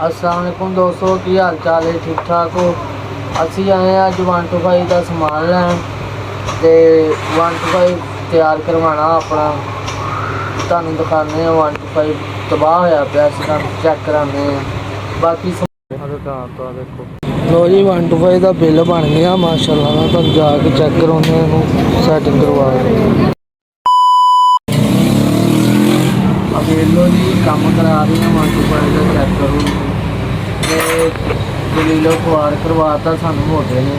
अस्सलाम वालेकुम दोस्तों, की हाल चाल है? ठीक ठाक हो? असी आए अज 125 का समान लैन ते 125 तैयार करवाना अपना। तुहानू दिखाने 125 तबाह होया पिया, चेक कराने बाकी देखो। लो जी 125 का बिल बन गया माशाल्लाह। तुम जाके चेक कराने सैटिंग करवा लो जी। काम करा रही हैं 125 का, चेक करो। दलीलो खुआर करवाता सानू मोटे ने,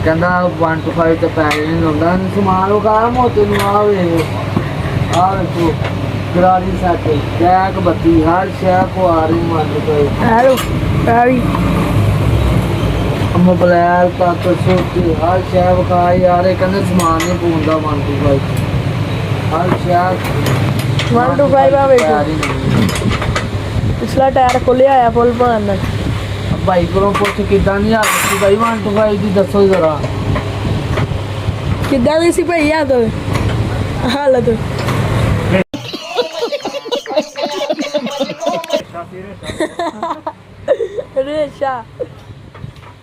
कहना 125 तो पैसे नहीं लाता। समान उगा मोटे आ देखो गरारी सैट बैक बत्ती हर शह खुआर 125 मोबाइल तक सोटी हर शह विखा यार। कहते समान नहीं पूछता 125 हर शह 125 पिछला टायर खुलिया है फुल पान भाई को पुछ किदा नहीं हालत भाई 125 की दसो जरा किदा दी सी भाई हालत रेशा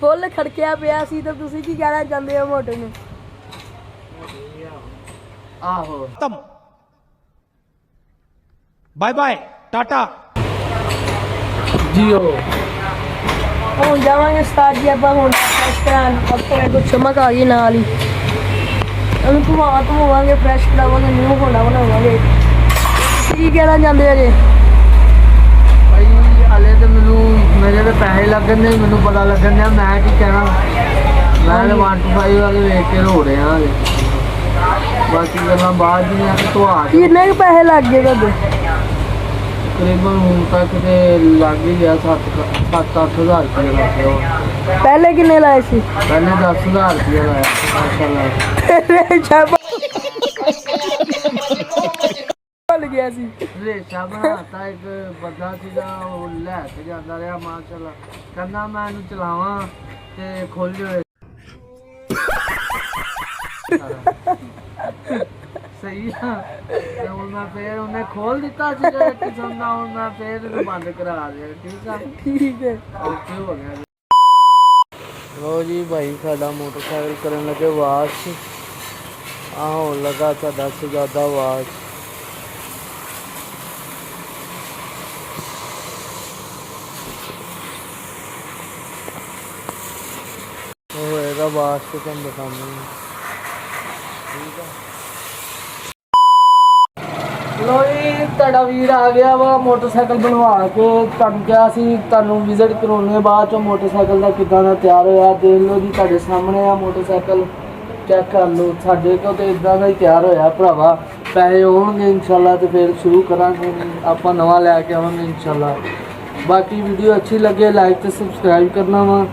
फुल खड़किया पिया सी तो तुसी की कहना चाहते हो मोटे ने? आहो बाय बाय टाटा जियो। ਹੁਣ ਜਾਵਾਂਗੇ ਉਸਤਾਦ ਜੀ ਆਪਾਂ ਹੁਣ ਫਰੈਸ਼ ਕਰਾਉਣ। ਆਪਣੇ ਕੋਲ ਚਮਕ ਆ ਗਈ ਨਾਲ ਹੀ ਉਹਨੂੰ ਧਵਾਵਾਂਗੇ ਫਰੈਸ਼ ਕਰਾਵਾਂਗੇ ਨਿਊ ਹੋਣਾ ਬਣਾਵਾਂਗੇ। ਕੀ ਕਹਿਣਾ ਚਾਹੁੰਦੇ ਅਜੇ ਭਾਈ ਹਲੇ ਤੇ ਮੈਨੂੰ ਮੇਰੇ ਤੇ ਪੈਸੇ ਲੱਗਣ ਦੇ ਮੈਨੂੰ ਪਤਾ ਲੱਗਣ ਦਿਆ ਮੈਂ ਕੀ ਕਹਿਣਾ। ਮੈਂ 125 ਵਾਲੇ ਵੇਖ ਕੇ ਰੋ ਰਿਹਾ ਹਲੇ। ਬਾਕੀ ਗੱਲਾਂ ਬਾਅਦ ਦੀਆਂ ਧਵਾ ਕਿੰਨੇ ਕੁ ਪੈਸੇ ਲੱਗ ਗਏ ਤੁਹਾਡੇ? तकरीबन हूँ तक तो लग ही गया 7-8 हज़ार रुपया लग गया। पहले किन्ने लाए सी? पहले 10,000 रुपया लाया माशाल्लाह। भुल गया सी। रेशा बनाता एक बंदा सीगा लैके जाता रहा माशाल्लाह। कहना मैं इनू चलावा ते खोल जाए सही है। मैं फिर उन्हें खोल दिता एक किस्म का, मैं फिर बंद करा दिया। ठीक है ओके हो गया। लो जी भाई साडा मोटरसाइकिल करन लगे वाश। हो लगा साडा सजादा वाश। होएगा वाश तो तुम दिखाने ठीक है। लो जी ਤੁਹਾਡਾ ਵੀਰ ਆ ਗਿਆ ਵਾ ਮੋਟਰਸਾਈਕਲ ਬਣਵਾ ਕੇ। ਤੁਹਾਨੂੰ ਕਿਹਾ ਸੀ ਤੁਹਾਨੂੰ ਵਿਜ਼ਿਟ ਕਰਾਉਣੇ ਬਾਅਦ ਚੋਂ ਮੋਟਰਸਾਈਕਲ ਦਾ ਕਿੱਦਾਂ ਦਾ ਤਿਆਰ ਹੋਇਆ। ਦੇਖ ਲਓ ਜੀ ਤੁਹਾਡੇ ਸਾਹਮਣੇ ਆ ਮੋਟਰਸਾਈਕਲ, ਚੈੱਕ ਕਰ ਲਓ। ਸਾਡੇ ਕੋਲ ਤੇ ਇਦਾਂ ਦਾ ਹੀ ਤਿਆਰ ਹੋਇਆ ਭਰਾਵਾ। ਪੈਸੇ ਹੋਣਗੇ ਇਨਸ਼ਾਅੱਲਾ ਤੇ ਫਿਰ ਸ਼ੁਰੂ ਕਰਾਂਗੇ ਆਪਾਂ ਨਵਾਂ ਲੈ ਕੇ ਆਵਾਂਗੇ ਇਨਸ਼ਾਅੱਲਾ। ਬਾਕੀ ਵੀਡੀਓ ਅੱਛੀ ਲੱਗੇ ਲਾਈਕ ਤੇ ਸਬਸਕ੍ਰਾਈਬ ਕਰਨਾ ਵਾ।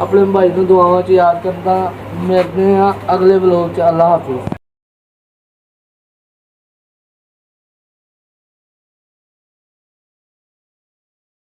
ਆਪਣੇ ਭਾਈ ਨੂੰ ਦੁਆਵਾਂ 'ਚ ਯਾਦ ਕਰਦਾ। ਮਿਲਦੇ ਆ ਅਗਲੇ ਵਲੋਗ 'ਚ। ਅੱਲਾ ਹਾਫਿਜ਼।